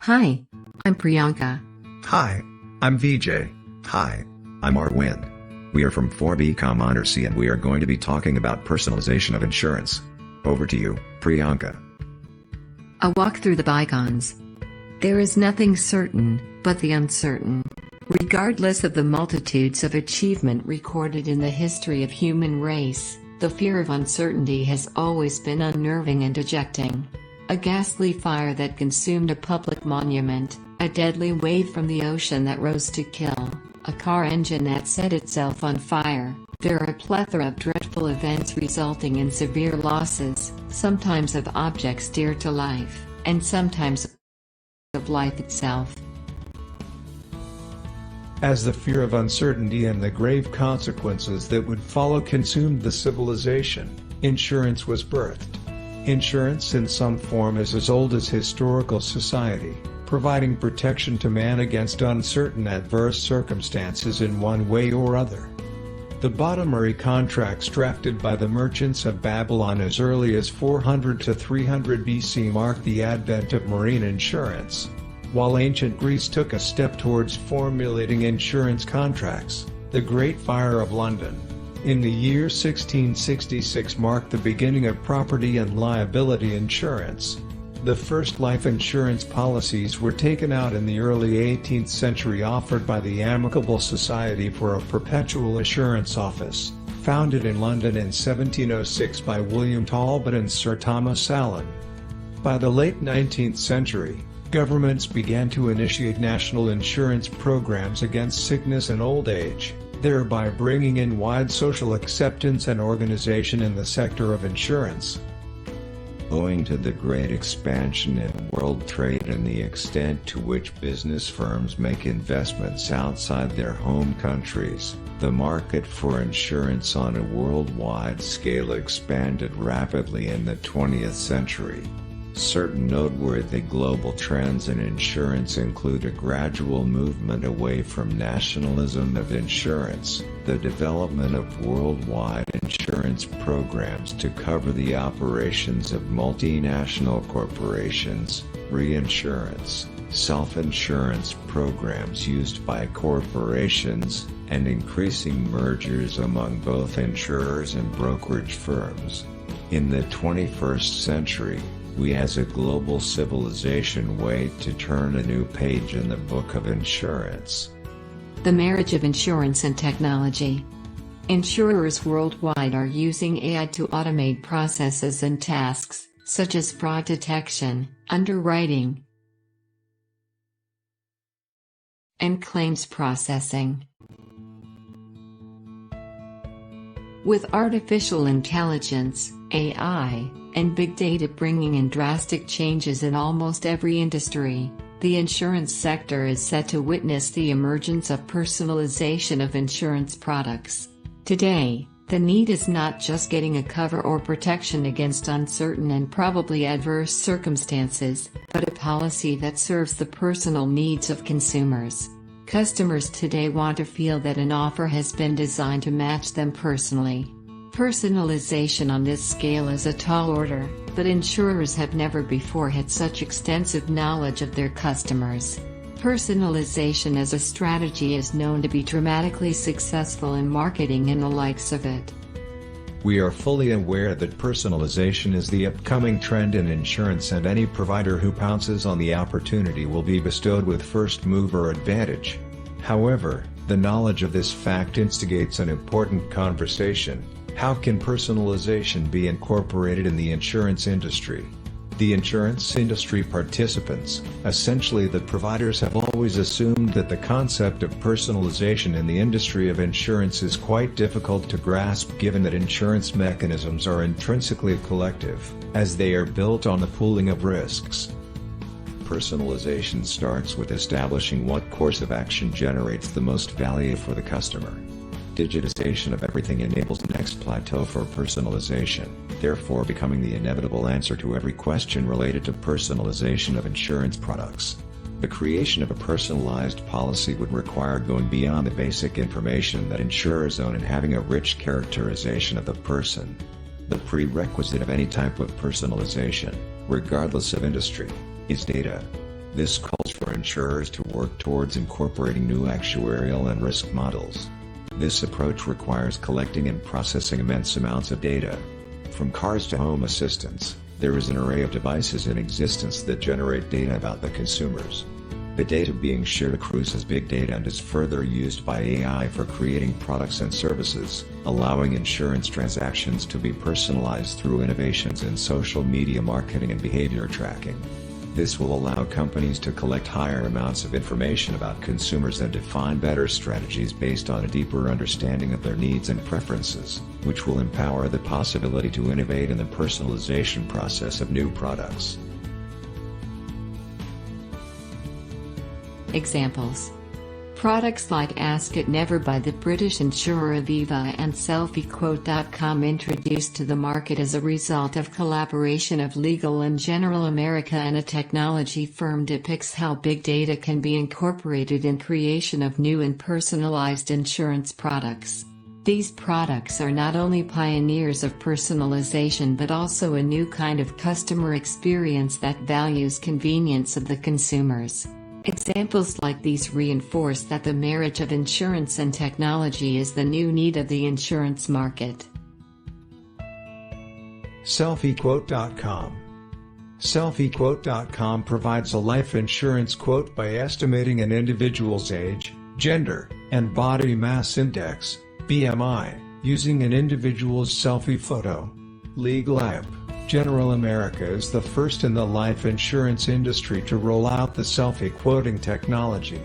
Hi, I'm Priyanka. Hi, I'm VJ. Hi, I'm Arwind. We are from Pbi Cia and we are going to be talking about personalization of insurance. Over to you, Priyanka. A walk through the bygones. There is nothing certain, but the uncertain. Regardless of the multitudes of achievement recorded in the history of human race, the fear of uncertainty has always been unnerving and dejecting. A ghastly fire that consumed a public monument, a deadly wave from the ocean that rose to kill, a car engine that set itself on fire. There are a plethora of dreadful events resulting in severe losses, sometimes of objects dear to life, and sometimes of life itself. As the fear of uncertainty and the grave consequences that would follow consumed the civilization, insurance was birthed. Insurance in some form is as old as historical society, providing protection to man against uncertain adverse circumstances in one way or other. The bottomary contracts drafted by the merchants of Babylon as early as 400 to 300 BC marked the advent of marine insurance. While ancient Greece took a step towards formulating insurance contracts, the Great Fire of London, in the year 1666 marked the beginning of property and liability insurance. The first life insurance policies were taken out in the early 18th century, offered by the Amicable Society for a Perpetual Assurance Office, founded in London in 1706 by William Talbot and Sir Thomas Allen. By the late 19th century, governments began to initiate national insurance programs against sickness and old age, thereby bringing in wide social acceptance and organization in the sector of insurance. Owing to the great expansion in world trade and the extent to which business firms make investments outside their home countries, the market for insurance on a worldwide scale expanded rapidly in the 20th century. Certain noteworthy global trends in insurance include a gradual movement away from nationalism of insurance, the development of worldwide insurance programs to cover the operations of multinational corporations, reinsurance, self-insurance programs used by corporations, and increasing mergers among both insurers and brokerage firms. In the 21st century, we as a global civilization wait to turn a new page in the book of insurance. The marriage of insurance and technology. Insurers worldwide are using AI to automate processes and tasks, such as fraud detection, underwriting, and claims processing. With artificial intelligence, AI, and big data bringing in drastic changes in almost every industry, the insurance sector is set to witness the emergence of personalization of insurance products. Today, the need is not just getting a cover or protection against uncertain and probably adverse circumstances, but a policy that serves the personal needs of consumers. Customers today want to feel that an offer has been designed to match them personally. Personalization on this scale is a tall order, but insurers have never before had such extensive knowledge of their customers. Personalization as a strategy is known to be dramatically successful in marketing and the likes of it. We are fully aware that personalization is the upcoming trend in insurance, and any provider who pounces on the opportunity will be bestowed with first-mover advantage. However, the knowledge of this fact instigates an important conversation. How can personalization be incorporated in the insurance industry? The insurance industry participants, essentially the providers, have always assumed that the concept of personalization in the industry of insurance is quite difficult to grasp, given that insurance mechanisms are intrinsically collective, as they are built on the pooling of risks. Personalization starts with establishing what course of action generates the most value for the customer. Digitization of everything enables the next plateau for personalization, therefore becoming the inevitable answer to every question related to personalization of insurance products. The creation of a personalized policy would require going beyond the basic information that insurers own and having a rich characterization of the person. The prerequisite of any type of personalization, regardless of industry, is data. This calls for insurers to work towards incorporating new actuarial and risk models. This approach requires collecting and processing immense amounts of data. From cars to home assistants, there is an array of devices in existence that generate data about the consumers. The data being shared accrues as big data and is further used by AI for creating products and services, allowing insurance transactions to be personalized through innovations in social media marketing and behavior tracking. This will allow companies to collect higher amounts of information about consumers and define better strategies based on a deeper understanding of their needs and preferences, which will empower the possibility to innovate in the personalization process of new products. Examples: products like Ask It Never by the British insurer Aviva and SelfieQuote.com, introduced to the market as a result of collaboration of Legal & General America and a technology firm, depicts how big data can be incorporated in creation of new and personalized insurance products. These products are not only pioneers of personalization but also a new kind of customer experience that values convenience of the consumers. Examples like these reinforce that the marriage of insurance and technology is the new need of the insurance market. SelfieQuote.com. SelfieQuote.com provides a life insurance quote by estimating an individual's age, gender, and body mass index, BMI, using an individual's selfie photo. Legal & General America is the first in the life insurance industry to roll out the selfie quoting technology.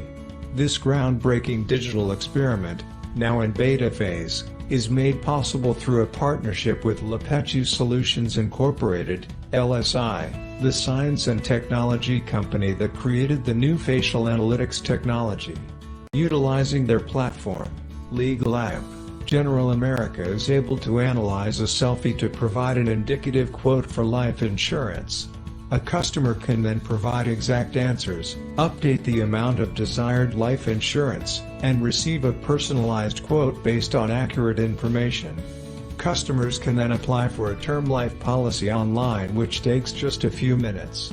This groundbreaking digital experiment, now in beta phase, is made possible through a partnership with Lepetu Solutions Incorporated, LSI, the science and technology company that created the new facial analytics technology. Utilizing their platform, Legal & General America is able to analyze a selfie to provide an indicative quote for life insurance. A customer can then provide exact answers, update the amount of desired life insurance, and receive a personalized quote based on accurate information. Customers can then apply for a term life policy online, which takes just a few minutes.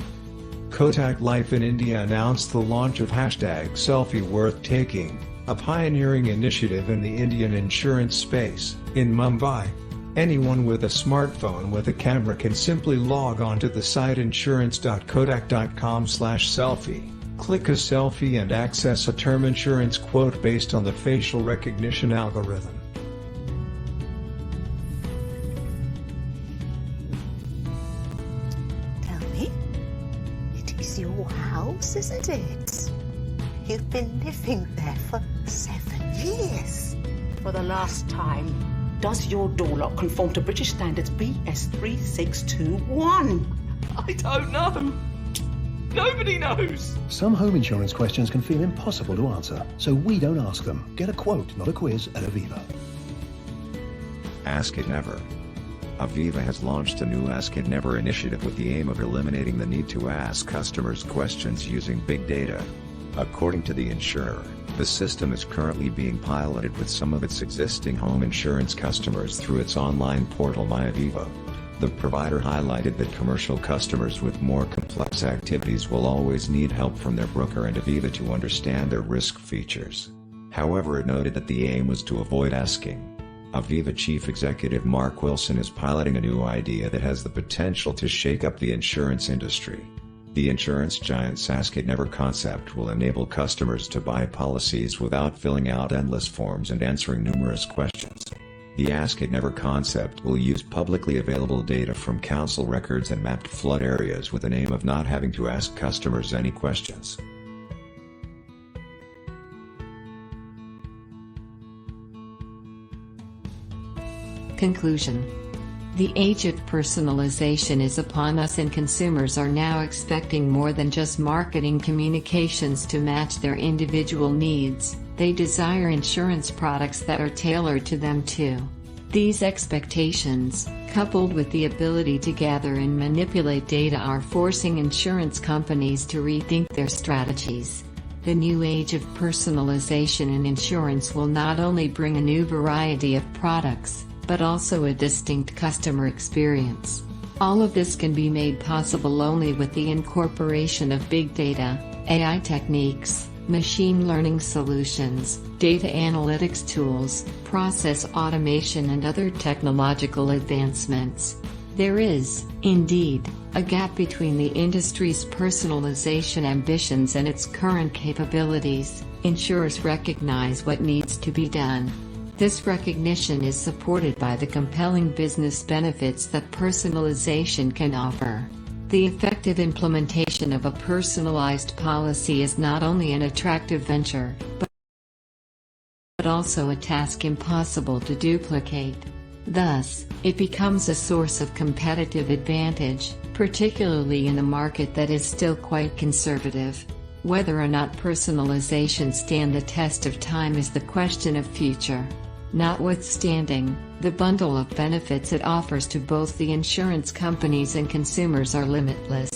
Kotak Life in India announced the launch of #SelfieWorthTaking, a pioneering initiative in the Indian insurance space. In Mumbai, anyone with a smartphone with a camera can simply log on to the site insurance.kotak.com/selfie, click a selfie and access a term insurance quote based on the facial recognition algorithm. Tell me, it is your house, isn't it? You've been living there for 7 years. For the last time, does your door lock conform to British standards BS 3621? I don't know. Nobody knows. Some home insurance questions can feel impossible to answer, so we don't ask them. Get a quote, not a quiz, at Aviva. Ask It Never. Aviva has launched a new Ask It Never initiative with the aim of eliminating the need to ask customers questions using big data. According to the insurer, the system is currently being piloted with some of its existing home insurance customers through its online portal MyAviva. The provider highlighted that commercial customers with more complex activities will always need help from their broker and Aviva to understand their risk features. However, it noted that the aim was to avoid asking. Aviva Chief Executive Mark Wilson is piloting a new idea that has the potential to shake up the insurance industry. The insurance giant's Ask It Never concept will enable customers to buy policies without filling out endless forms and answering numerous questions. The Ask It Never concept will use publicly available data from council records and mapped flood areas with the aim of not having to ask customers any questions. Conclusion. The age of personalization is upon us, and consumers are now expecting more than just marketing communications to match their individual needs. They desire insurance products that are tailored to them too. These expectations, coupled with the ability to gather and manipulate data, are forcing insurance companies to rethink their strategies. The new age of personalization in insurance will not only bring a new variety of products, but also a distinct customer experience. All of this can be made possible only with the incorporation of big data, AI techniques, machine learning solutions, data analytics tools, process automation and other technological advancements. There is, indeed, a gap between the industry's personalization ambitions and its current capabilities. Insurers recognize what needs to be done. This recognition is supported by the compelling business benefits that personalization can offer. The effective implementation of a personalized policy is not only an attractive venture, but also a task impossible to duplicate. Thus, it becomes a source of competitive advantage, particularly in a market that is still quite conservative. Whether or not personalization stand the test of time is the question of future. Notwithstanding, the bundle of benefits it offers to both the insurance companies and consumers are limitless.